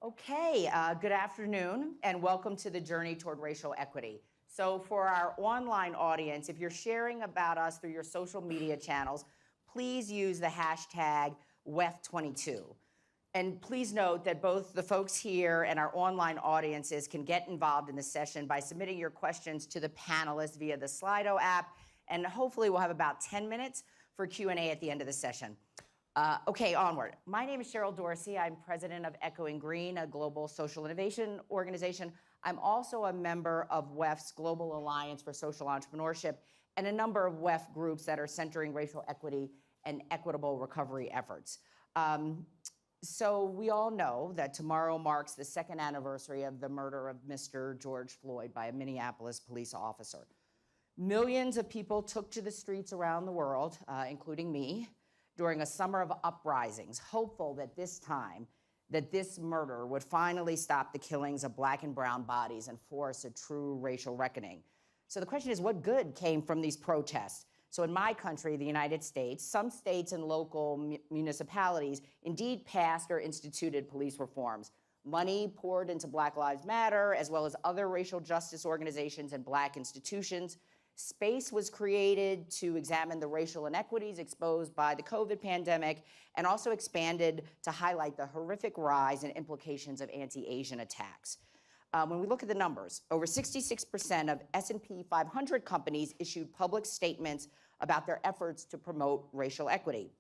Okay, good afternoon and welcome to the Journey Toward Racial Equity. So for our online audience, if you're sharing about us through your social media channels, please use the hashtag WEF22. And please note that both the folks here and our online audiences can get involved in the session by submitting your questions to the panelists via the Slido app, and hopefully we'll have about 10 minutes for Q&A at the end of the session. Okay, onward. My name is Cheryl Dorsey. I'm president of Echoing Green, a global social innovation organization. I'm also a member of WEF's Global Alliance for Social Entrepreneurship and a number of WEF groups that are centering racial equity and equitable recovery efforts. So we all know that tomorrow marks the second anniversary of the murder of Mr. George Floyd by a Minneapolis police officer. Millions of people took to the streets around the world, including me, during a summer of uprisings, hopeful that this time, that this murder would finally stop the killings of Black and brown bodies and force a true racial reckoning. So the question is, what good came from these protests? So in my country, the United States, some states and local municipalities indeed passed or instituted police reforms. Money poured into Black Lives Matter, as well as other racial justice organizations and Black institutions. Space was created to examine the racial inequities exposed by the COVID pandemic, and also expanded to highlight the horrific rise and implications of anti-Asian attacks. When we look at the numbers, over 66% of S&P 500 companies issued public statements about their efforts to promote racial equity.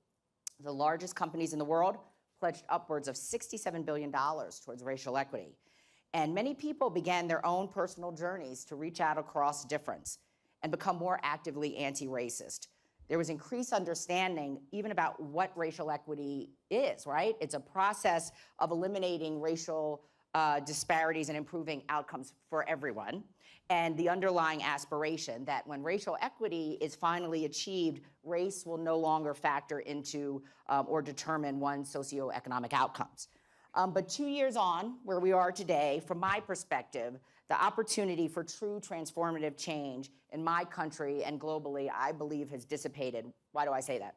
The largest companies in the world pledged upwards of $67 billion towards racial equity. And many people began their own personal journeys to reach out across difference and become more actively anti-racist. There was increased understanding even about what racial equity is, right? It's a process of eliminating racial disparities and improving outcomes for everyone, and the underlying aspiration that when racial equity is finally achieved, race will no longer factor into or determine one's socioeconomic outcomes. But 2 years on, where we are today, from my perspective, the opportunity for true transformative change in my country and globally, I believe, has dissipated. Why do I say that?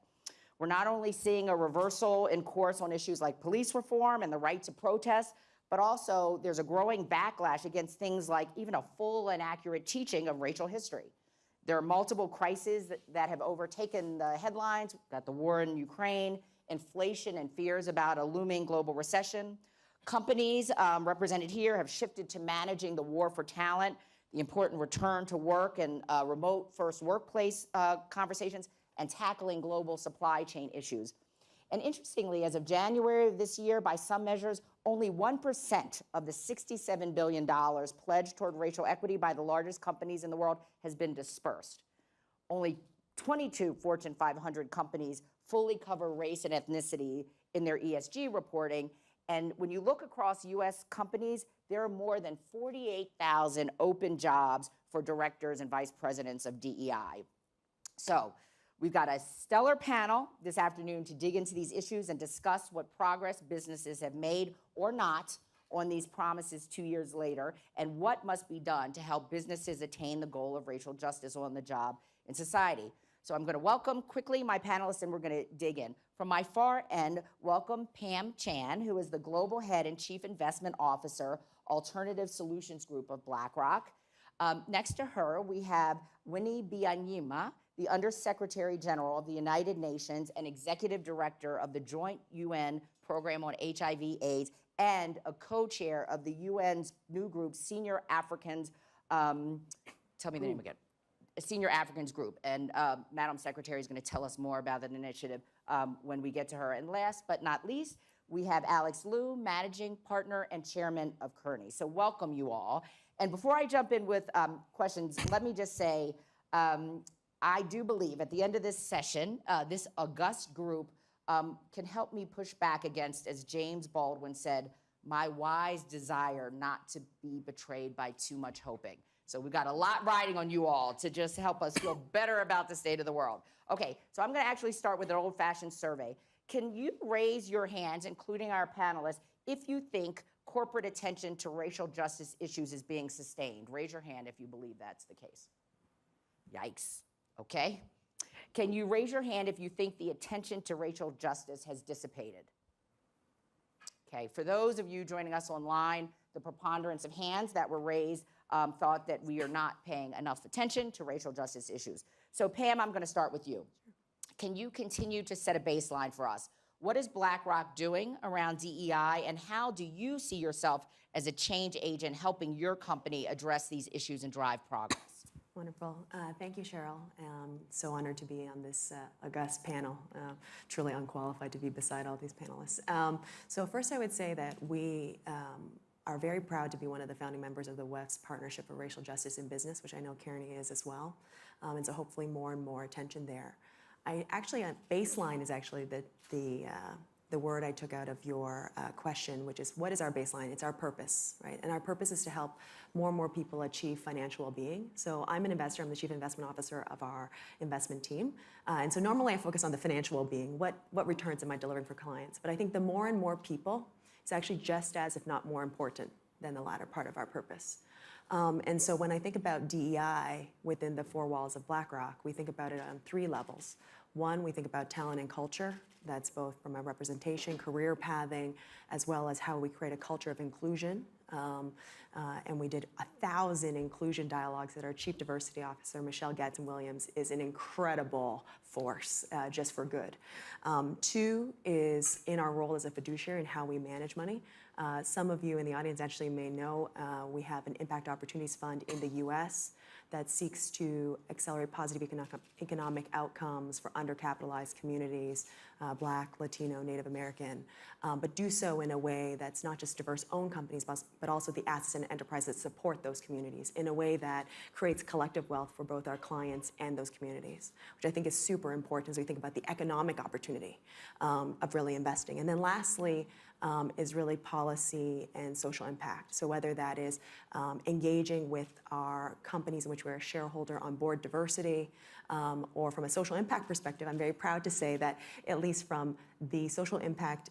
We're not only seeing a reversal in course on issues like police reform and the right to protest, but also there's a growing backlash against things like even a full and accurate teaching of racial history. There are multiple crises that have overtaken the headlines. We've got the war in Ukraine, inflation and fears about a looming global recession. Companies represented here have shifted to managing the war for talent, the important return to work and remote first workplace conversations, and tackling global supply chain issues. And interestingly, as of January of this year, by some measures, only 1% of the $67 billion pledged toward racial equity by the largest companies in the world has been dispersed. Only 22 Fortune 500 companies fully cover race and ethnicity in their ESG reporting. And when you look across US companies, there are more than 48,000 open jobs for directors and vice presidents of DEI. So we've got a stellar panel this afternoon to dig into these issues and discuss what progress businesses have made or not on these promises 2 years later, and what must be done to help businesses attain the goal of racial justice on the job in society. So I'm going to welcome quickly my panelists, and we're going to dig in. From my far end, welcome Pam Chan, who is the Global Head and Chief Investment Officer, Alternative Solutions Group of BlackRock. Next to her, we have Winnie Byanyima, the Undersecretary General of the United Nations and Executive Director of the Joint UN Program on HIV/AIDS, and a co-chair of the UN's new group, Senior Africans, tell me the name again. Senior Africans Group, and Madam Secretary is going to tell us more about that initiative when we get to her. And last but not least, we have Alex Liu, Managing Partner and Chairman of Kearney. So welcome you all. And before I jump in with questions, let me just say, I do believe at the end of this session, this august group can help me push back against, as James Baldwin said, my wise desire not to be betrayed by too much hoping. So we've got a lot riding on you all to just help us feel better about the state of the world. Okay, so I'm going to actually start with an old-fashioned survey. Can you raise your hands, including our panelists, if you think corporate attention to racial justice issues is being sustained? Raise your hand if you believe that's the case. Yikes. Okay. Can you raise your hand if you think the attention to racial justice has dissipated? Okay, for those of you joining us online, the preponderance of hands that were raised thought that we are not paying enough attention to racial justice issues. So Pam, I'm gonna start with you. Can you continue to set a baseline for us? What is BlackRock doing around DEI, and how do you see yourself as a change agent helping your company address these issues and drive progress? Wonderful. Thank you, Cheryl. So honored to be on this august panel. Truly unqualified to be beside all these panelists. So first I would say that we are very proud to be one of the founding members of the West Partnership for Racial Justice in Business, which I know Kearney is as well. And so hopefully more and more attention there. Baseline is actually the word I took out of your question, which is, what is our baseline? It's our purpose, right? And our purpose is to help more and more people achieve financial well-being. So I'm an investor. I'm the chief investment officer of our investment team. And so normally I focus on the financial well-being. What returns am I delivering for clients? But I think the more and more people, it's actually just as, if not more important than the latter part of our purpose. And so when I think about DEI within the four walls of BlackRock, we think about it on three levels. One, we think about talent and culture. That's both from a representation, career pathing, as well as how we create a culture of inclusion. And we did 1,000 inclusion dialogues that our Chief Diversity Officer, Michelle Gadsden-Williams, is an incredible force just for good. Two is in our role as a fiduciary and how we manage money. Some of you in the audience actually may know we have an Impact Opportunities Fund in the US that seeks to accelerate positive economic outcomes for undercapitalized communities, Black, Latino, Native American, but do so in a way that's not just diverse-owned companies, but also the assets and enterprises that support those communities in a way that creates collective wealth for both our clients and those communities, which I think is super important as we think about the economic opportunity of really investing. And then lastly, is really policy and social impact. So whether that is engaging with our companies in which we're a shareholder on board diversity, or from a social impact perspective, I'm very proud to say that at least from the social impact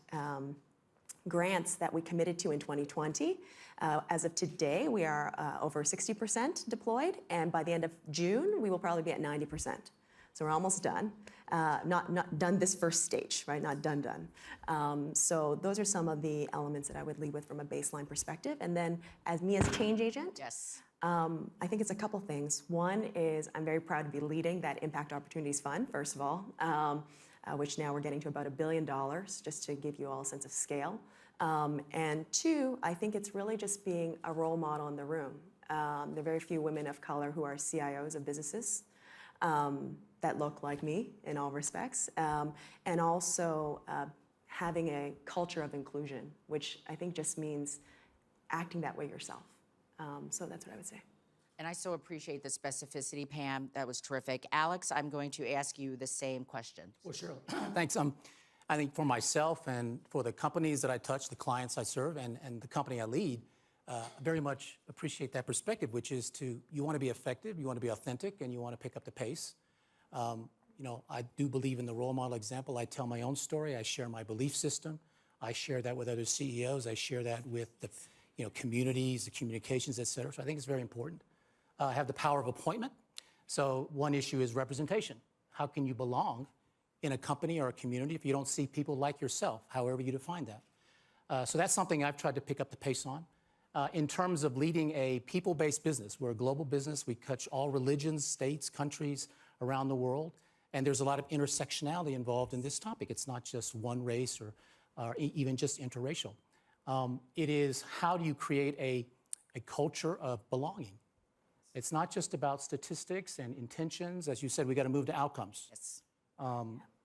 grants that we committed to in 2020, as of today, we are over 60% deployed, and by the end of June, we will probably be at 90%. So we're almost done. Not done this first stage, right? Not done. So those are some of the elements that I would lead with from a baseline perspective. And then as change agent, yes. I think it's a couple things. One is I'm very proud to be leading that Impact Opportunities Fund, first of all, which now we're getting to about $1 billion, just to give you all a sense of scale. And two, I think it's really just being a role model in the room. There are very few women of color who are CIOs of businesses that look like me in all respects, and also having a culture of inclusion, which I think just means acting that way yourself. So that's what I would say. And I so appreciate the specificity, Pam. That was terrific. Alex, I'm going to ask you the same question. Well, sure. Thanks. I think for myself and for the companies that I touch, the clients I serve, and the company I lead, I very much appreciate that perspective, which is you want to be effective, you want to be authentic, and you want to pick up the pace. I do believe in the role model example. I tell my own story. I share my belief system. I share that with other CEOs. I share that with the communities, the communications, et cetera. So I think it's very important. I have the power of appointment. So one issue is representation. How can you belong in a company or a community if you don't see people like yourself, however you define that? So that's something I've tried to pick up the pace on. In terms of leading a people-based business, we're a global business. We touch all religions, states, countries around the world. And there's a lot of intersectionality involved in this topic. It's not just one race or even just interracial. It is how do you create a culture of belonging? It's not just about statistics and intentions. As you said, we got to move to outcomes. Yes.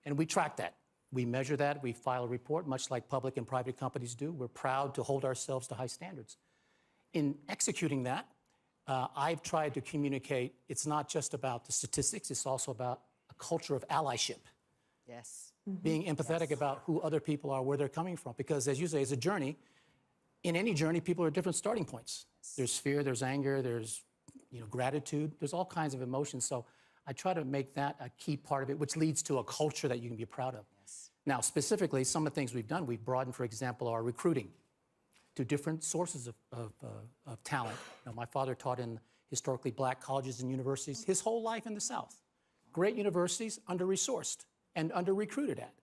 And we track that. We measure that. We file a report, much like public and private companies do. We're proud to hold ourselves to high standards. In executing that, I've tried to communicate it's not just about the statistics. It's also about a culture of allyship. Yes. Being empathetic about who other people are, where they're coming from. Because as you say, it's a journey. In any journey, people are at different starting points. There's fear, there's anger, there's gratitude. There's all kinds of emotions. So I try to make that a key part of it, which leads to a culture that you can be proud of. Yes. Now, specifically, some of the things we've done, we've broadened, for example, our recruiting to different sources of talent. My father taught in historically Black colleges and universities his whole life in the South. Great universities, under-resourced and under-recruited at.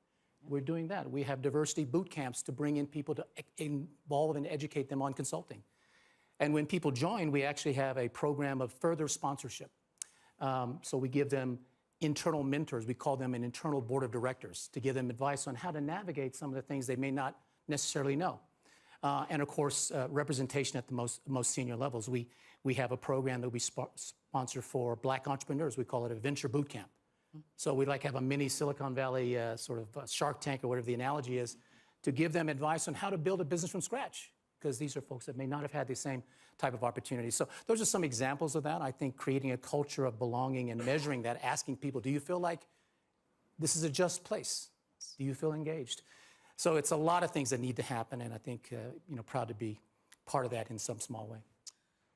We're doing that. We have diversity boot camps to bring in people to involve and educate them on consulting. And when people join, we actually have a program of further sponsorship. So we give them internal mentors. We call them an internal board of directors to give them advice on how to navigate some of the things they may not necessarily know. And of course, representation at the most senior levels. We have a program that we sponsor for Black entrepreneurs. We call it a venture boot camp. So we like have a mini Silicon Valley sort of Shark Tank or whatever the analogy is to give them advice on how to build a business from scratch, because these are folks that may not have had the same type of opportunity. So those are some examples of that. I think creating a culture of belonging and measuring that, asking people, do you feel like this is a just place? Do you feel engaged? So it's a lot of things that need to happen, and I think, proud to be part of that in some small way.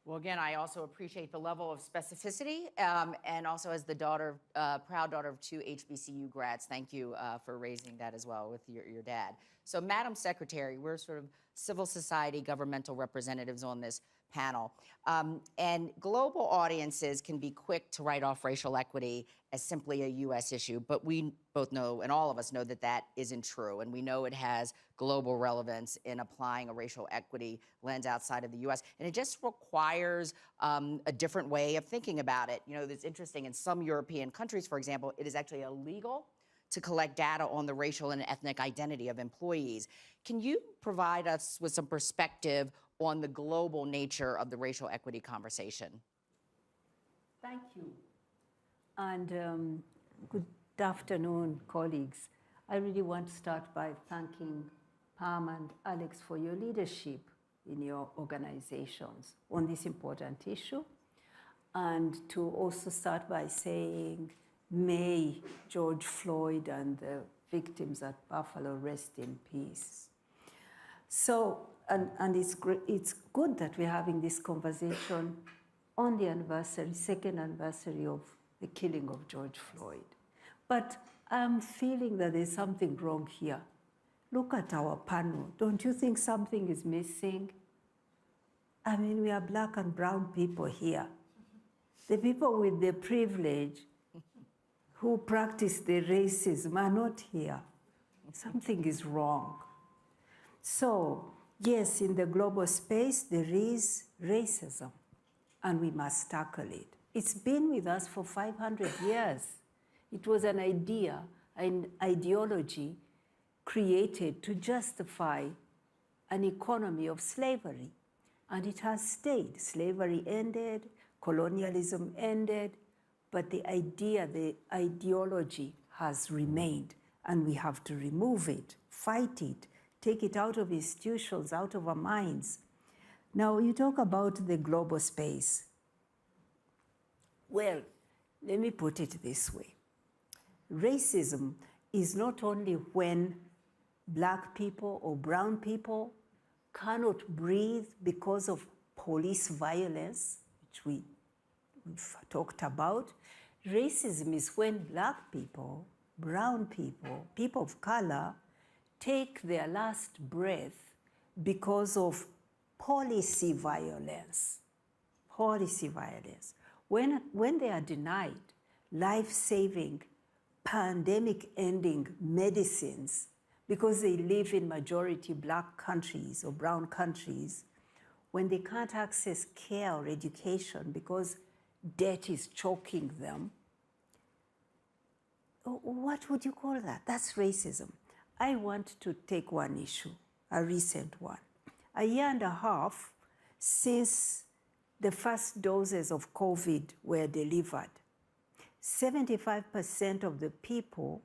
Well, again, I also appreciate the level of specificity, and also as the proud daughter of 2 HBCU grads, thank you for raising that as well with your dad. So, Madam Secretary, we're sort of civil society governmental representatives on this panel, and global audiences can be quick to write off racial equity as simply a U.S. issue, but we both know, and all of us know, that that isn't true, and we know it has global relevance in applying a racial equity lens outside of the U.S., and it just requires a different way of thinking about it. You know, it's interesting, in some European countries, for example, it is actually illegal to collect data on the racial and ethnic identity of employees. Can you provide us with some perspective on the global nature of the racial equity conversation? Thank you. And good afternoon, colleagues. I really want to start by thanking Pam and Alex for your leadership in your organizations on this important issue. And to also start by saying, may George Floyd and the victims at Buffalo rest in peace. So, and it's good that we're having this conversation on the second anniversary of the killing of George Floyd. But I'm feeling that there's something wrong here. Look at our panel. Don't you think something is missing? I mean, we are Black and brown people here. The people with the privilege who practice the racism are not here. Something is wrong. So, yes, in the global space, there is racism, and we must tackle it. It's been with us for 500 years. It was an idea, an ideology created to justify an economy of slavery, and it has stayed. Slavery ended, colonialism ended, but the idea, the ideology has remained, and we have to remove it, fight it, take it out of institutions, out of our minds. Now, you talk about the global space. Well, let me put it this way. Racism is not only when Black people or brown people cannot breathe because of police violence, which we've talked about. Racism is when Black people, brown people, people of color take their last breath because of policy violence. Policy violence. When they are denied life-saving, pandemic-ending medicines because they live in majority Black countries or brown countries, when they can't access care or education because debt is choking them, what would you call that? That's racism. I want to take one issue, a recent one. A year and a half since the first doses of COVID were delivered, 75% of the people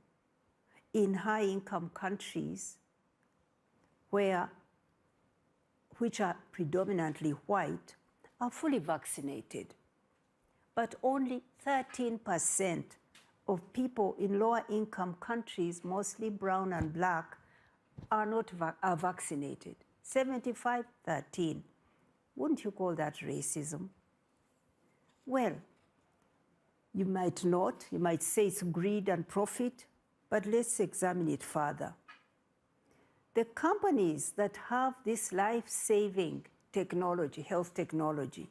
in high-income countries which are predominantly white are fully vaccinated. But only 13% of people in lower-income countries, mostly brown and Black, are vaccinated. 75, 13. Wouldn't you call that racism? Well, you might not. You might say it's greed and profit, but let's examine it further. The companies that have this life-saving technology, health technology,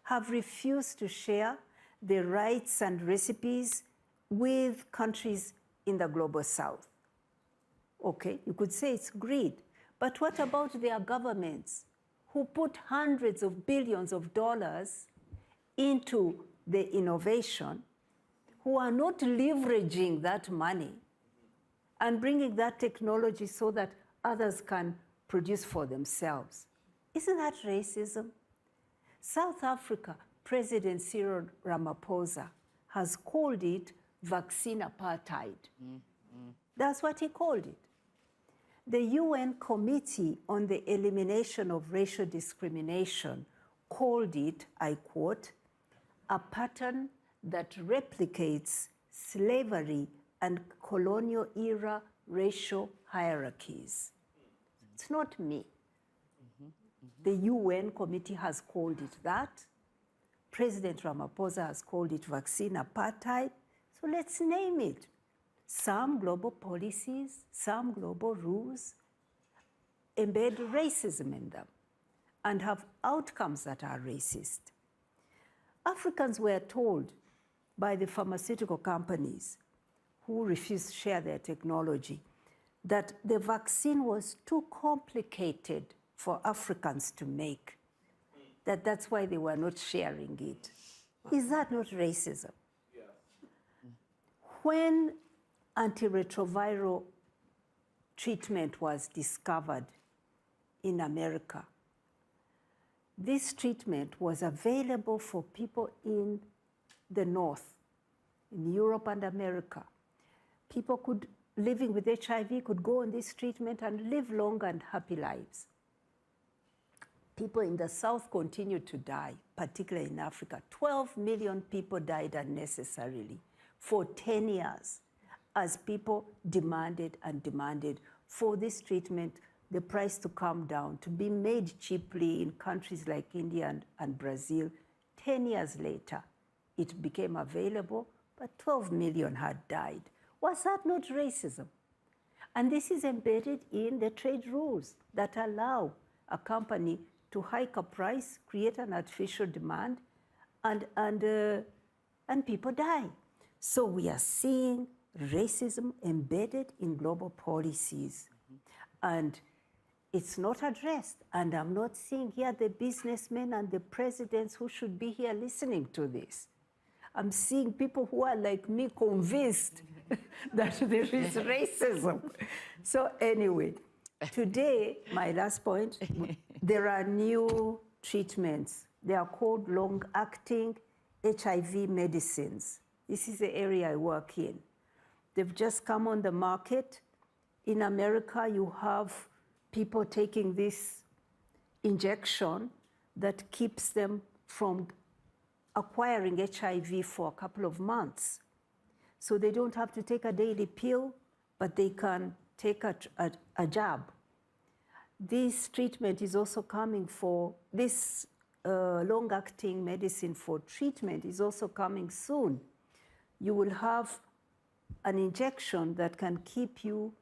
have refused to share the rights and recipes with countries in the global south. Okay, you could say it's greed. But what about their governments who put hundreds of billions of dollars into the innovation, who are not leveraging that money and bringing that technology so that others can produce for themselves? Isn't that racism? South Africa, President Cyril Ramaphosa has called it vaccine apartheid. That's what he called it. The UN Committee on the Elimination of Racial Discrimination called it, I quote, a pattern that replicates slavery and colonial era racial hierarchies. It's not me. The UN committee has called it that. President Ramaphosa has called it vaccine apartheid. So let's name it. Some global policies, some global rules embed racism in them and have outcomes that are racist. Africans were told by the pharmaceutical companies who refused to share their technology that the vaccine was too complicated for Africans to make, that's why they were not sharing it. Is that not racism? Yeah. When antiretroviral treatment was discovered in America, this treatment was available for people in the North, in Europe and America. People living with HIV could go on this treatment and live long and happy lives. People in the South continued to die, particularly in Africa. 12 million people died unnecessarily for 10 years as people demanded and demanded for this treatment, the price to come down, to be made cheaply in countries like India and Brazil. 10 years later, it became available, but 12 million had died. Was that not racism? And this is embedded in the trade rules that allow a company to hike a price, create an artificial demand, and people die. So we are seeing racism embedded in global policies. And it's not addressed. And I'm not seeing here the businessmen and the presidents who should be here listening to this. I'm seeing people who are like me convinced that there is racism. So anyway, today, my last point, there are new treatments. They are called long-acting HIV medicines. This is the area I work in. They've just come on the market. In America, you have people taking this injection that keeps them from acquiring HIV for a couple of months. So they don't have to take a daily pill, but they can take a jab. This treatment is also coming for, this long-acting medicine for treatment is also coming soon. You will have an injection that can keep you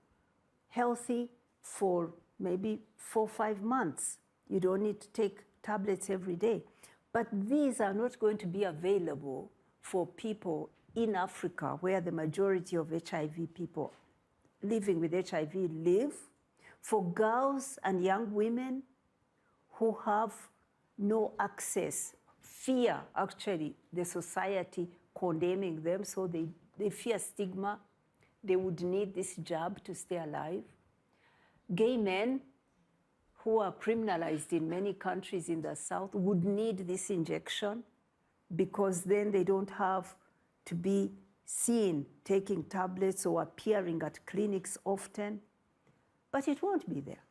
healthy for maybe 4 or 5 months. You don't need to take tablets every day. But these are not going to be available for people in Africa, where the majority of HIV people living with HIV live, for girls and young women who have no access, fear actually the society condemning them, so they fear stigma. They would need this jab to stay alive. Gay men who are criminalized in many countries in the South would need this injection, because then they don't have to be seen taking tablets or appearing at clinics often. But it won't be there,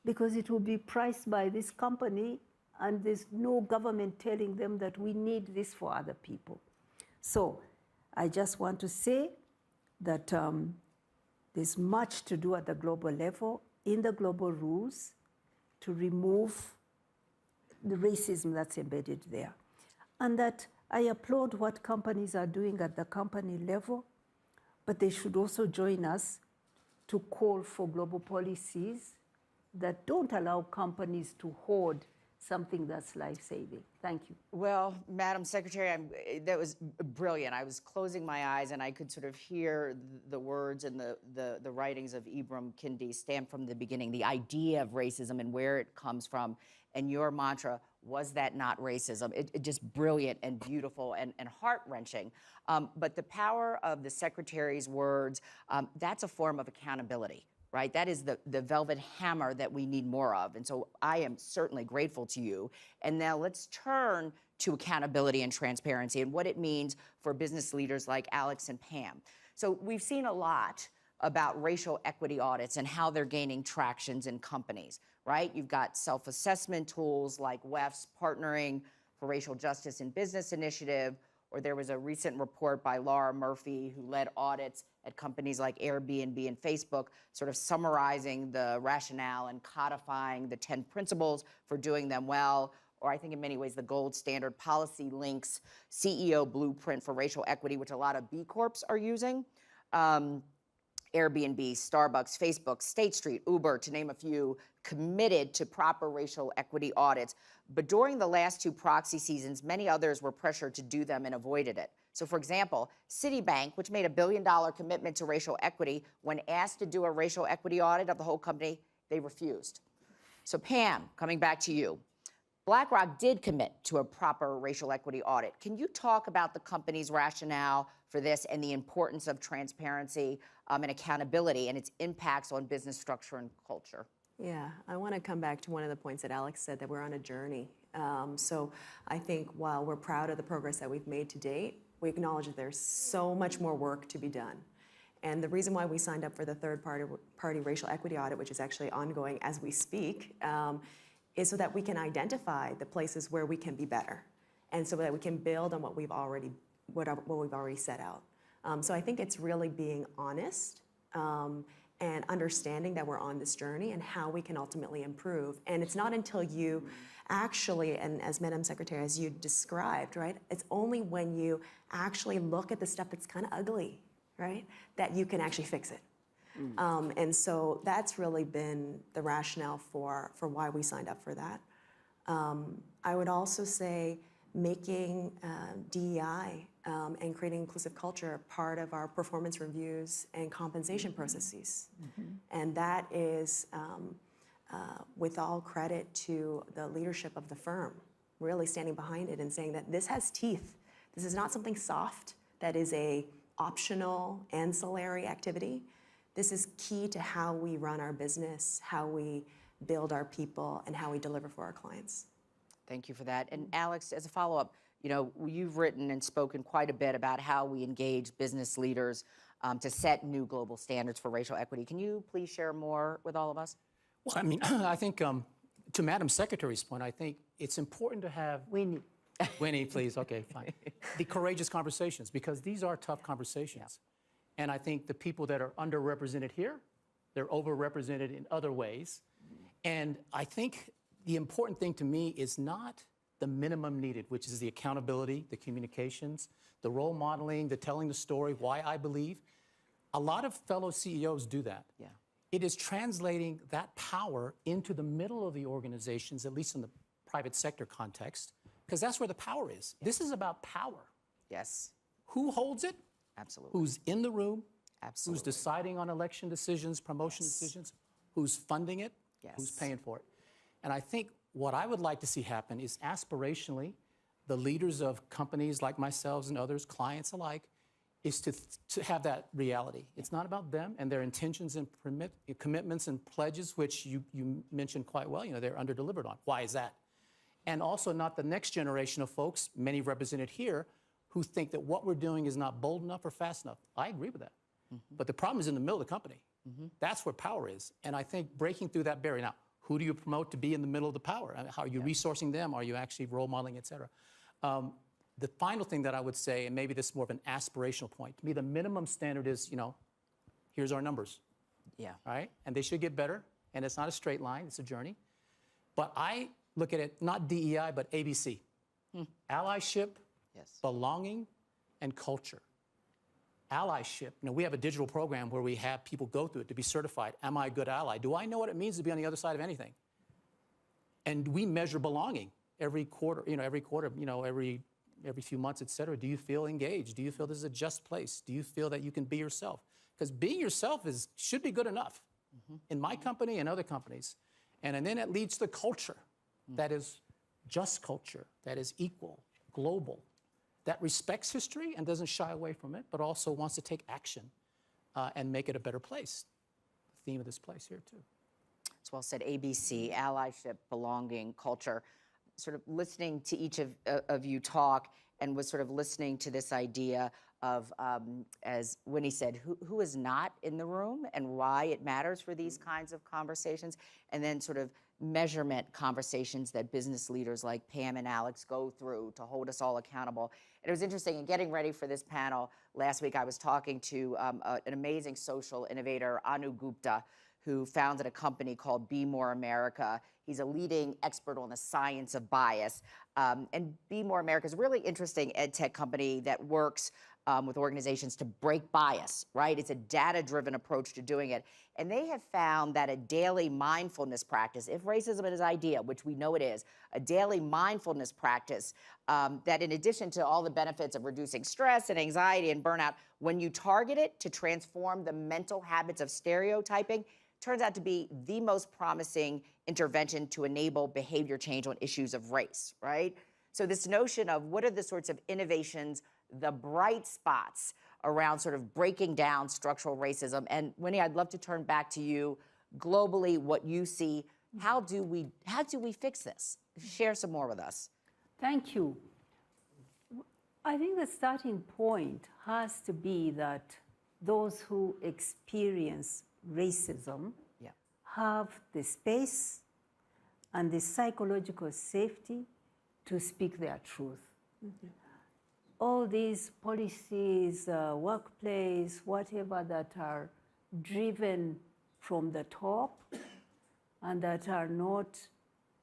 because it will be priced by this company, and there's no government telling them that we need this for other people. So I just want to say that there's much to do at the global level, in the global rules, to remove the racism that's embedded there. And that I applaud what companies are doing at the company level, but they should also join us to call for global policies that don't allow companies to hoard something that's life-saving. Thank you. Well, Madam Secretary, that was brilliant. I was closing my eyes and I could sort of hear the words and the writings of Ibram Kendi stamped from the beginning, the idea of racism and where it comes from. And your mantra, was that not racism? It just brilliant and beautiful and heart-wrenching. But the power of the Secretary's words, that's a form of accountability. Right? That is the velvet hammer that we need more of. And so I am certainly grateful to you. And now let's turn to accountability and transparency and what it means for business leaders like Alex and Pam. So we've seen a lot about racial equity audits and how they're gaining tractions in companies, right? You've got self-assessment tools like WEF's Partnering for Racial Justice in Business Initiative, or there was a recent report by Laura Murphy who led audits at companies like Airbnb and Facebook, sort of summarizing the rationale and codifying the 10 principles for doing them well, or I think in many ways the gold standard Policy Links CEO blueprint for racial equity, which a lot of B Corps are using. Airbnb, Starbucks, Facebook, State Street, Uber, to name a few, committed to proper racial equity audits. But during the last two proxy seasons, many others were pressured to do them and avoided it. So for example, Citibank, which made $1 billion commitment to racial equity, when asked to do a racial equity audit of the whole company, they refused. So Pam, coming back to you, BlackRock did commit to a proper racial equity audit. Can you talk about the company's rationale for this and the importance of transparency and accountability and its impacts on business structure and culture? Yeah, I want to come back to one of the points that Alex said, that we're on a journey. So I think while we're proud of the progress that we've made to date, we acknowledge that there's so much more work to be done. And the reason why we signed up for the third-party racial equity audit, which is actually ongoing as we speak, is so that we can identify the places where we can be better, and so that we can build on what we've already set out. So I think it's really being honest and understanding that we're on this journey and how we can ultimately improve. And it's not until you actually, and as Madam Secretary, as you described, right, it's only when you actually look at the stuff that's kind of ugly, right, that you can actually fix it. And so that's really been the rationale for why we signed up for that. I would also say making DEI and creating inclusive culture part of our performance reviews and compensation processes. And that is with all credit to the leadership of the firm, really standing behind it and saying that this has teeth. This is not something soft that is a optional ancillary activity. This is key to how we run our business, how we build our people, and how we deliver for our clients. Thank you for that. And Alex, as a follow-up, you know, you've written and spoken quite a bit about how we engage business leaders to set new global standards for racial equity. Can you please share more with all of us? Well, I mean, I think to Madam Secretary's point, I think it's important to have Winnie. Winnie, please. Okay, fine. The courageous conversations, because these are tough conversations. And I think the people that are underrepresented here, they're overrepresented in other ways. And I think the important thing to me is not the minimum needed, which is the accountability, the communications, the role modeling, the telling the story, why I believe. A lot of fellow CEOs do that. Yeah. It is translating that power into the middle of the organizations, at least in the private sector context, because that's where the power is. Yeah. This is about power. Yes. Who holds it? Absolutely. Who's in the room? Absolutely. Who's deciding on election decisions, promotion decisions? Who's funding it? Yes. Who's paying for it? And I think what I would like to see happen is aspirationally, the leaders of companies like myself and others, clients alike, is to have that reality. It's not about them and their intentions and commitments and pledges, which you mentioned quite well, you know, they're under-delivered on. Why is that? And also not the next generation of folks, many represented here, who think that what we're doing is not bold enough or fast enough. I agree with that. But the problem is in the middle of the company. That's where power is. And I think breaking through that barrier. Now, who do you promote to be in the middle of the power? I mean, how are you resourcing them? Are you actually role modeling, et cetera? The final thing that I would say, and maybe this is more of an aspirational point, to me the minimum standard is, you know, here's our numbers. Yeah. Right? And they should get better. And it's not a straight line, it's a journey. But I look at it, not DEI, but ABC. Allyship, Yes. belonging, and culture. Allyship. You know, we have a digital program where we have people go through it to be certified. Am I a good ally? Do I know what it means to be on the other side of anything? And we measure belonging every quarter, every few months, et cetera. Do you feel engaged? Do you feel this is a just place? Do you feel that you can be yourself? Because being yourself should be good enough in my company and other companies. And then it leads to culture that is just culture, that is equal, global, that respects history and doesn't shy away from it, but also wants to take action and make it a better place. The theme of this place here, too. It's well said. ABC, allyship, belonging, culture. Sort of listening to each of you talk, and was sort of listening to this idea of, as Winnie said, who is not in the room and why it matters for these kinds of conversations, and then sort of measurement conversations that business leaders like Pam and Alex go through to hold us all accountable. And it was interesting, in getting ready for this panel last week, I was talking to an amazing social innovator, Anu Gupta, who founded a company called Be More America. He's a leading expert on the science of bias. And Be More America is a really interesting ed tech company that works with organizations to break bias, right? It's a data-driven approach to doing it. And they have found that a daily mindfulness practice, if racism is idea, which we know it is, a daily mindfulness practice that, in addition to all the benefits of reducing stress and anxiety and burnout, when you target it to transform the mental habits of stereotyping, turns out to be the most promising intervention to enable behavior change on issues of race, right? So this notion of what are the sorts of innovations, the bright spots around sort of breaking down structural racism. And Winnie, I'd love to turn back to you globally, what you see. How do we fix this? Share some more with us. Thank you. I think the starting point has to be that those who experience racism have the space and the psychological safety to speak their truth. All these policies, workplace, whatever, that are driven from the top and that are not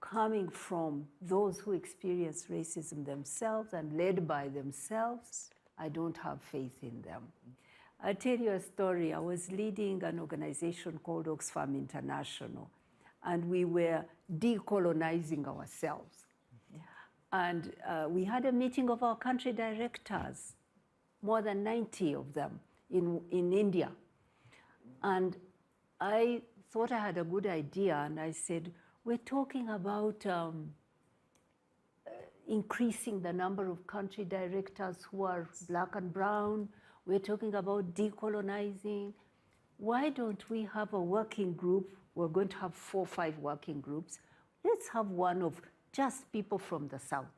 coming from those who experience racism themselves and led by themselves, I don't have faith in them. I'll tell you a story. I was leading an organization called Oxfam International, and we were decolonizing ourselves. And we had a meeting of our country directors, more than 90 of them in India. And I thought I had a good idea, and I said, we're talking about increasing the number of country directors who are black and brown. We're talking about decolonizing. Why don't we have a working group? We're going to have 4 or 5 working groups. Let's have one of just people from the South,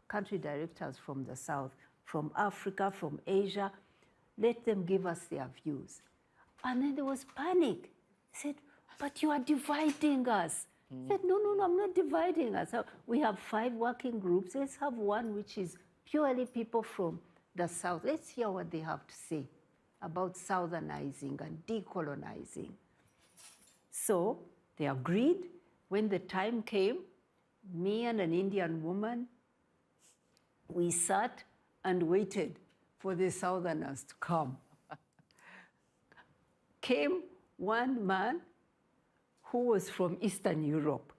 country directors from the South, from Africa, from Asia. Let them give us their views. And then there was panic. They said, but you are dividing us. I said, no, I'm not dividing us. So we have 5 working groups. Let's have one which is purely people from the South. Let's hear what they have to say about Southernizing and decolonizing. So they agreed. When the time came, me and an Indian woman, we sat and waited for the Southerners to come. Came one man who was from Eastern Europe.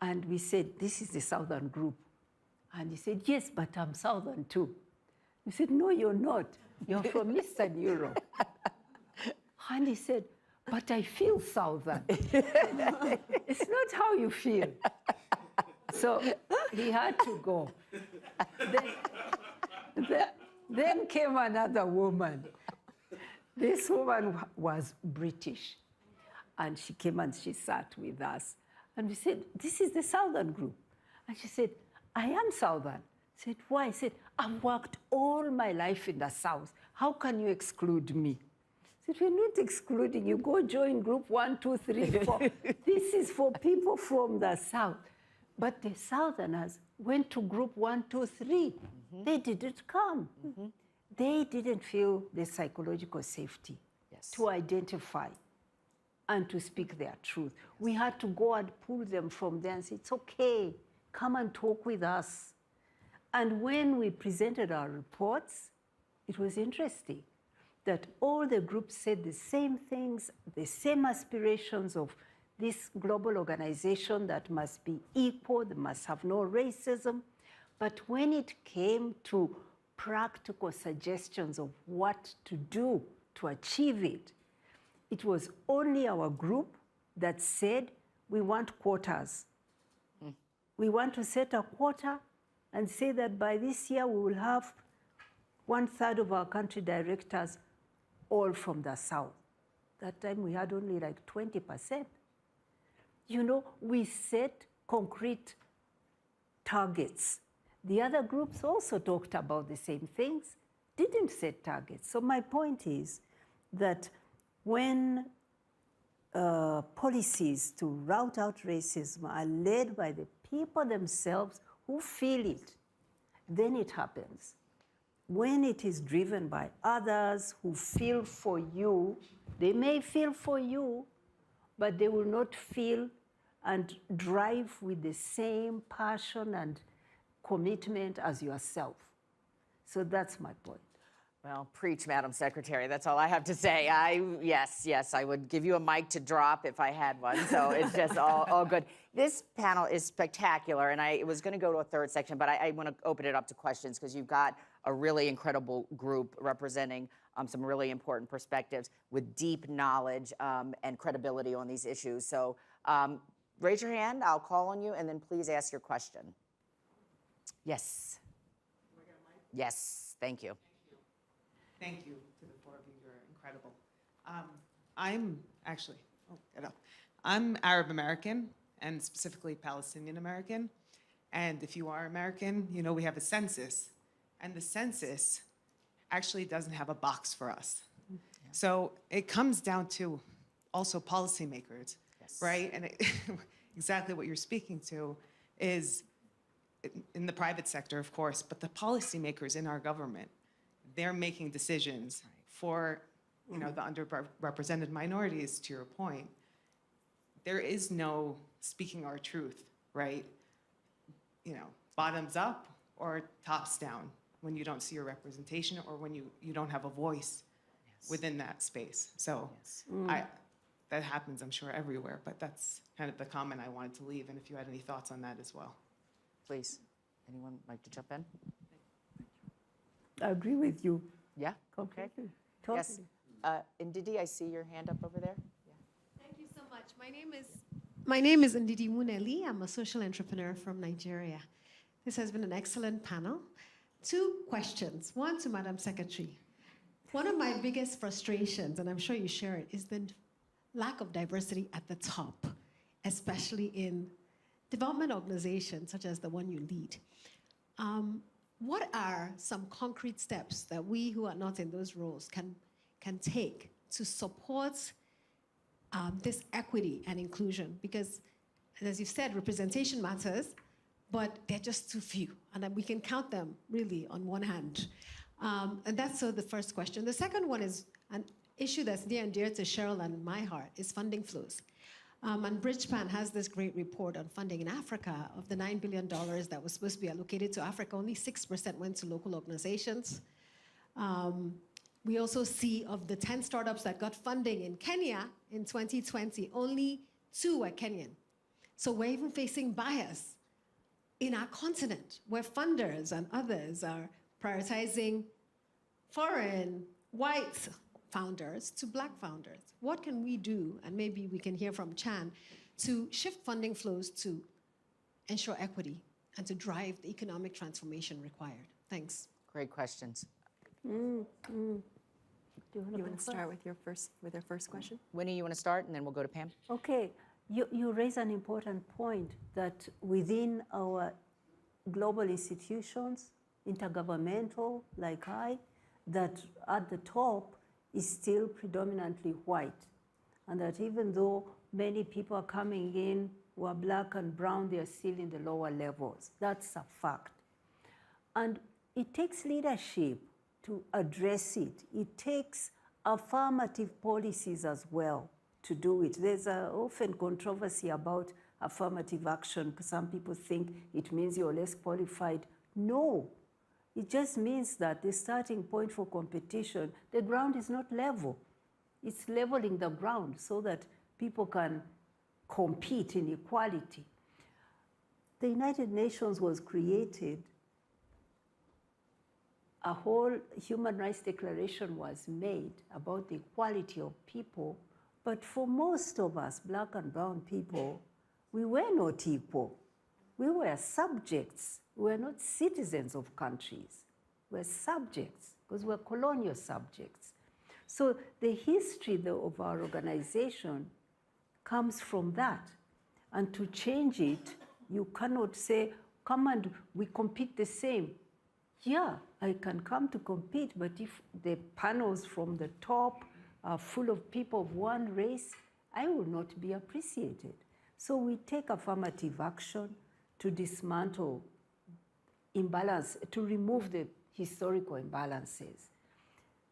And we said, this is the Southern group. And he said, yes, but I'm Southern too. We said, no, you're not. You're from Eastern Europe. And he said, but I feel Southern. It's not how you feel. So he had to go. Then came another woman. This woman was British. And she came and she sat with us. And we said, this is the Southern group. And she said, I am Southern. I said, why? I said, I've worked all my life in the South. How can you exclude me? I said, we're not excluding you. Go join group 1, 2, 3, 4. This is for people from the South. But the Southerners went to group 1, 2, 3. They didn't come. They didn't feel the psychological safety to identify and to speak their truth. We had to go and pull them from there and say, it's okay, come and talk with us. And when we presented our reports, it was interesting that all the groups said the same things, the same aspirations of this global organization that must be equal, that must have no racism. But when it came to practical suggestions of what to do to achieve it, it was only our group that said, we want quotas. We want to set a quota and say that by this year we will have 1/3 of our country directors all from the South. That time we had only like 20%. You know, we set concrete targets. The other groups also talked about the same things, didn't set targets. So my point is that when policies to rout out racism are led by the people themselves who feel it, then it happens. When it is driven by others who feel for you, they may feel for you, but they will not feel and drive with the same passion and commitment as yourself. So that's my point. Well, preach, Madam Secretary. That's all I have to say. Yes, I would give you a mic to drop if I had one. So it's just all good. This panel is spectacular, and I was going to go to a third section, but I want to open it up to questions because you've got a really incredible group representing some really important perspectives with deep knowledge and credibility on these issues. So raise your hand. I'll call on you, and then please ask your question. Yes. Yes. Thank you. Thank you to the four of you. You're incredible. I'm actually, I'm Arab American and specifically Palestinian American. And if you are American, you know we have a census. And the census actually doesn't have a box for us. Yeah. So it comes down to also policymakers, yes. Right? And exactly what you're speaking to is in the private sector, of course, but the policymakers in our government, they're making decisions for, you know, the underrepresented minorities, to your point. There is no speaking our truth, right? You know, bottoms up or tops down when you don't see your representation or when you don't have a voice within that space. So that happens, I'm sure, everywhere, but that's kind of the comment I wanted to leave, and if you had any thoughts on that as well. Please, anyone like to jump in? I agree with you. Yeah, okay. Totally. Yes, Ndidi, I see your hand up over there. Yeah. Thank you so much. My name is Ndidi Muneli. I'm a social entrepreneur from Nigeria. This has been an excellent panel. 2 questions. One to Madam Secretary. One of my biggest frustrations, and I'm sure you share it, is the lack of diversity at the top, especially in development organizations such as the one you lead. What are some concrete steps that we who are not in those roles can take to support this equity and inclusion? Because, as you've said, representation matters, but they're just too few, and we can count them really on one hand. And that's the first question. The second one is an issue that's near and dear to Cheryl and my heart, is funding flows. And Bridgepan has this great report on funding in Africa. Of the $9 billion that was supposed to be allocated to Africa, only 6% went to local organizations. We also see of the 10 startups that got funding in Kenya in 2020, only 2 were Kenyan. So we're even facing bias in our continent, where funders and others are prioritizing foreign, white founders to Black founders. What can we do, and maybe we can hear from Chan, to shift funding flows to ensure equity and to drive the economic transformation required? Thanks. Great questions. Do you want to start with your first question? Winnie, you want to start, and then we'll go to Pam? Okay, you raise an important point that within our global institutions, intergovernmental, like that at the top is still predominantly white. And that even though many people are coming in who are Black and brown, they are still in the lower levels. That's a fact. And it takes leadership to address it. It takes affirmative policies as well to do it. There's often controversy about affirmative action, because some people think it means you're less qualified. No, it just means that the starting point for competition, the ground is not level. It's leveling the ground so that people can compete in equality. The United Nations was created, a whole human rights declaration was made about the equality of people, but for most of us, black and brown people, we were not equal. We were subjects. We were not citizens of countries. We were subjects, because we're colonial subjects. So the history of our organization comes from that. And to change it, you cannot say, come and we compete the same. Yeah, I can come to compete, but if the panels from the top are full of people of one race, I will not be appreciated. So we take affirmative action to dismantle imbalance, to remove the historical imbalances.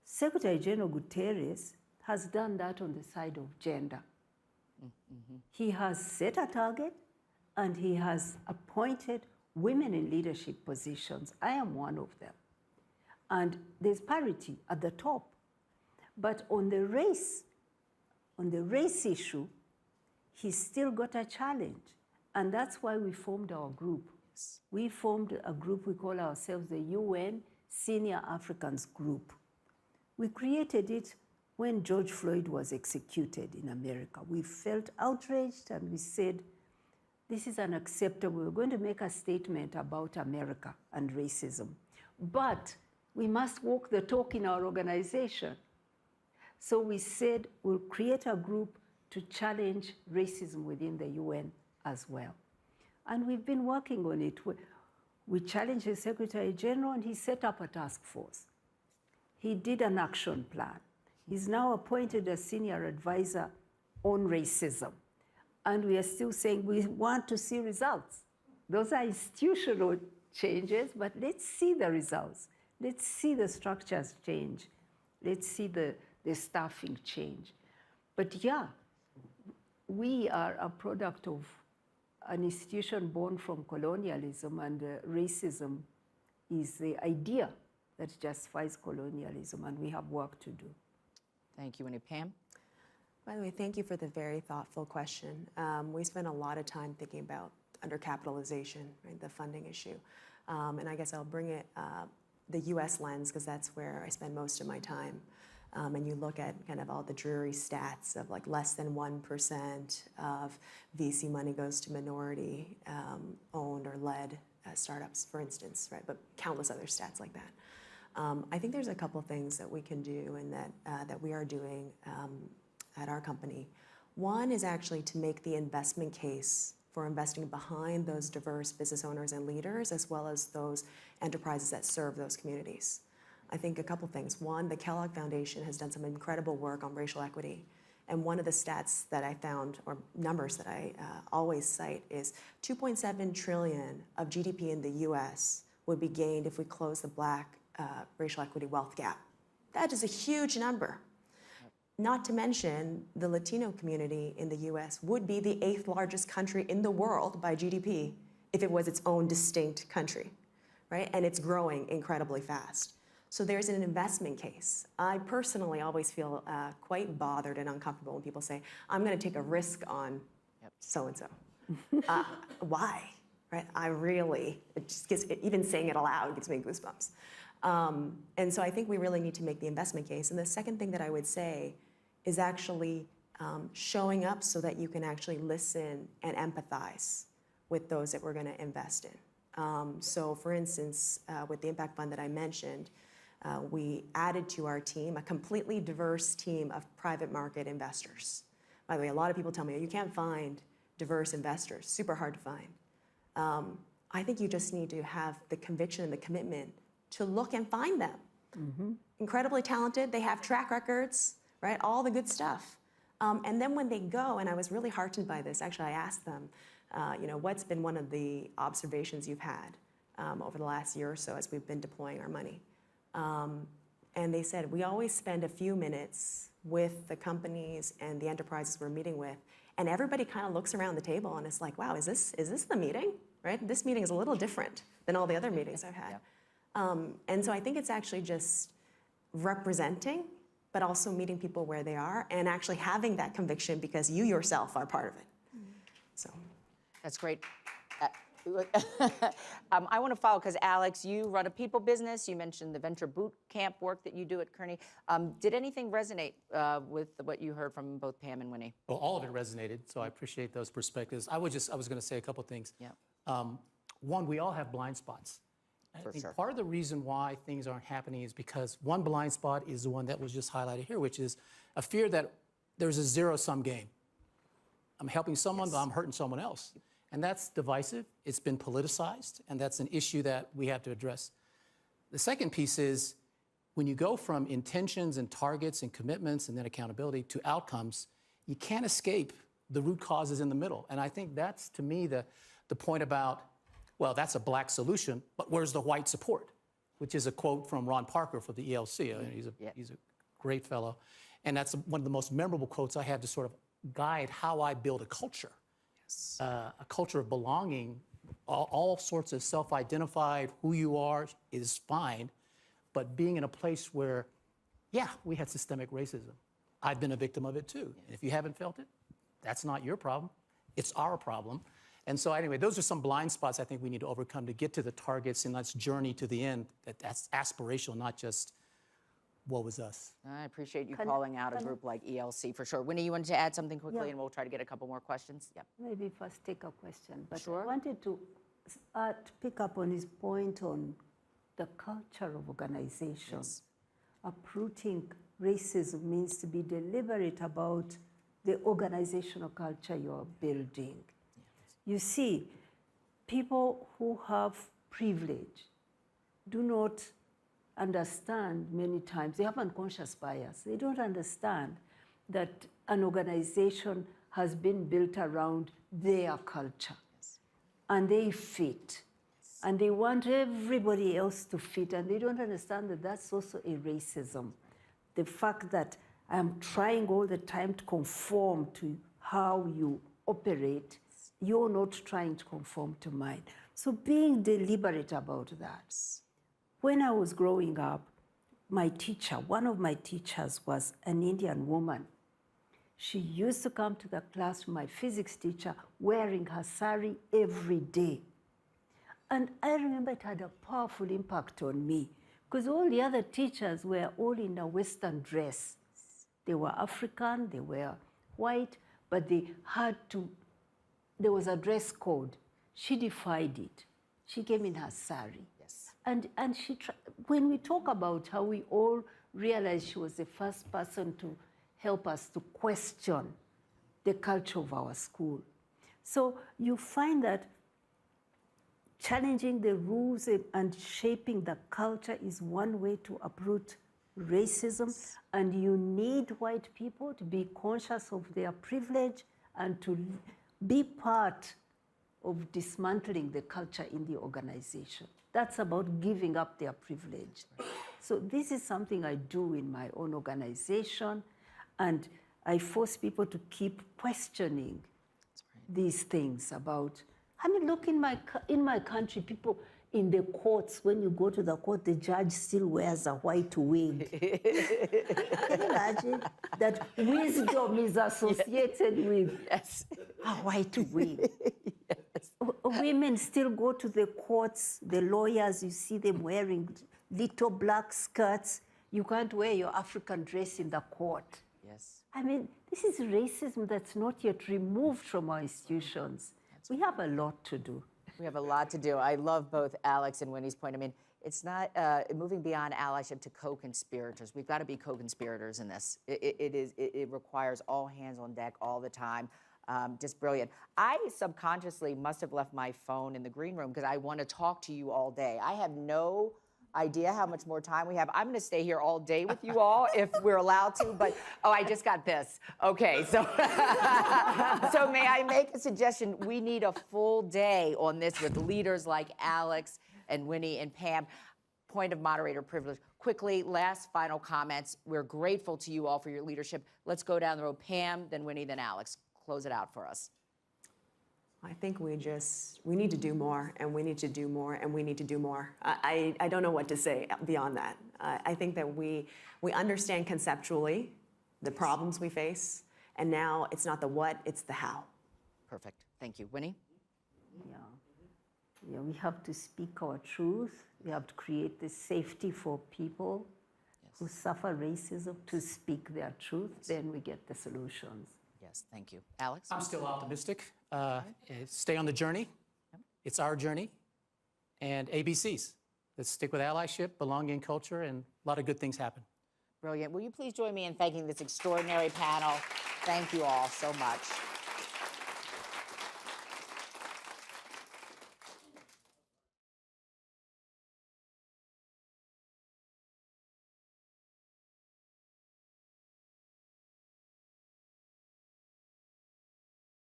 Secretary General Guterres has done that on the side of gender. Mm-hmm. He has set a target and he has appointed women in leadership positions. I am one of them. And there's parity at the top. But on the race issue, he's still got a challenge. And that's why we formed our group. We formed a group, we call ourselves the UN Senior Africans Group. We created it when George Floyd was executed in America. We felt outraged and we said, this is unacceptable. We're going to make a statement about America and racism. But we must walk the talk in our organization. So we said we'll create a group to challenge racism within the UN as well. And we've been working on it. We challenged the Secretary General and he set up a task force. He did an action plan. He's now appointed a senior advisor on racism. And we are still saying we want to see results. Those are institutional changes, but let's see the results. Let's see the structures change. Let's see the staffing change. But yeah, we are a product of an institution born from colonialism, and racism is the idea that justifies colonialism, and we have work to do. Thank you. And Pam? By the way, thank you for the very thoughtful question. We spent a lot of time thinking about undercapitalization, right, the funding issue. And I guess I'll bring it the US lens, because that's where I spend most of my time. And you look at kind of all the dreary stats of like less than 1% of VC money goes to minority owned or led startups, for instance, right? But countless other stats like that. I think there's a couple things that we can do and that we are doing at our company. One is actually to make the investment case for investing behind those diverse business owners and leaders, as well as those enterprises that serve those communities. I think a couple things. One, the Kellogg Foundation has done some incredible work on racial equity. And one of the stats that I found, or numbers that I always cite, is 2.7 trillion of GDP in the US would be gained if we close the Black racial equity wealth gap. That is a huge number. Not to mention, the Latino community in the US would be the 8th largest country in the world by GDP if it was its own distinct country, right? And it's growing incredibly fast. So there's an investment case. I personally always feel quite bothered and uncomfortable when people say, I'm gonna take a risk on so-and-so. Why, right? It just gives, even saying it aloud gives me goosebumps. And so I think we really need to make the investment case. And the second thing that I would say is actually showing up so that you can actually listen and empathize with those that we're going to invest in. So for instance, with the impact fund that I mentioned, we added to our team a completely diverse team of private market investors. By the way, a lot of people tell me, you can't find diverse investors, super hard to find. I think you just need to have the conviction and the commitment to look and find them. Mm-hmm. Incredibly talented, they have track records, right? All the good stuff. And then when they go, and I was really heartened by this, actually I asked them, what's been one of the observations you've had over the last year or so as we've been deploying our money? And they said, we always spend a few minutes with the companies and the enterprises we're meeting with, and everybody kind of looks around the table and it's like, wow, is this the meeting, right? This meeting is a little different than all the other meetings I've had. And so I think it's actually just representing, but also meeting people where they are and actually having that conviction because you yourself are part of it. So. That's great. I want to follow because Alex, you run a people business. You mentioned the venture boot camp work that you do at Kearney. Did anything resonate with what you heard from both Pam and Winnie? Well, all of it resonated, so I appreciate those perspectives. I was going to say a couple things. Yeah. One, we all have blind spots. I think sure. part of the reason why things aren't happening is because one blind spot is the one that was just highlighted here, which is a fear that there's a zero-sum game. I'm helping someone, but I'm hurting someone else. And that's divisive. It's been politicized, and that's an issue that we have to address. The second piece is when you go from intentions and targets and commitments and then accountability to outcomes, you can't escape the root causes in the middle. And I think that's, to me, the point about, well, that's a black solution, but where's the white support? Which is a quote from Ron Parker for the ELC. He's a great fellow. And that's one of the most memorable quotes I have to sort of guide how I build a culture. A culture of belonging, all sorts of self-identified, who you are is fine, but being in a place where, yeah, we had systemic racism. I've been a victim of it too. And if you haven't felt it, that's not your problem. It's our problem. And so anyway, those are some blind spots I think we need to overcome to get to the targets and that's journey to the end. That's aspirational, not just woe is us. I appreciate you calling out a group like ELC for sure. Winnie, you wanted to add something quickly, and we'll try to get a couple more questions. Yep. Maybe first take a question, but Sure. I wanted to pick up on his point on the culture of organization. Yes. Uprooting racism means to be deliberate about the organizational culture you're building. You see, people who have privilege do not understand many times, they have unconscious bias. They don't understand that an organization has been built around their culture. And they fit. And they want everybody else to fit. And they don't understand that that's also a racism. The fact that I'm trying all the time to conform to how you operate, you're not trying to conform to mine. So being deliberate about that. When I was growing up, my teacher, one of my teachers was an Indian woman. She used to come to the classroom, my physics teacher, wearing her sari every day. And I remember it had a powerful impact on me because all the other teachers were all in a Western dress. They were African, they were white, but they had to, there was a dress code. She defied it. She came in her sari. And when we talk about how we all realized she was the first person to help us to question the culture of our school. So you find that challenging the rules and shaping the culture is one way to uproot racism. And you need white people to be conscious of their privilege and to be part of dismantling the culture in the organization. That's about giving up their privilege. So this is something I do in my own organization, and I force people to keep questioning these things about, I mean, look, in my country, people in the courts, when you go to the court, the judge still wears a white wig. Can you imagine that wisdom is associated with a white wig? Women still go to the courts, the lawyers, you see them wearing little black skirts. You can't wear your African dress in the court. Yes. I mean, this is racism that's not yet removed from our institutions. We have a lot to do. We have a lot to do. I love both Alex and Winnie's point. I mean, it's not moving beyond allyship to co-conspirators. We've got to be co-conspirators in this. It requires all hands on deck all the time. Just brilliant. I subconsciously must have left my phone in the green room because I want to talk to you all day. I have no idea how much more time we have. I'm going to stay here all day with you all if we're allowed to, but, oh, I just got this. Okay, so, so may I make a suggestion? We need a full day on this with leaders like Alex and Winnie and Pam. Point of moderator privilege. Quickly, last final comments. We're grateful to you all for your leadership. Let's go down the road. Pam, then Winnie, then Alex. Close it out for us. I think we need to do more, and we need to do more, and we need to do more. I don't know what to say beyond that. I think that we understand conceptually the problems we face, and now it's not the what, it's the how. Perfect. Thank you. Winnie? Yeah. Yeah, we have to speak our truth. We have to create this safety for people who suffer racism to speak their truth. Then we get the solutions. Yes, thank you. Alex? I'm still optimistic. Stay on the journey. It's our journey. And ABCs. Let's stick with allyship, belonging, culture, and a lot of good things happen. Brilliant. Will you please join me in thanking this extraordinary panel? Thank you all so much.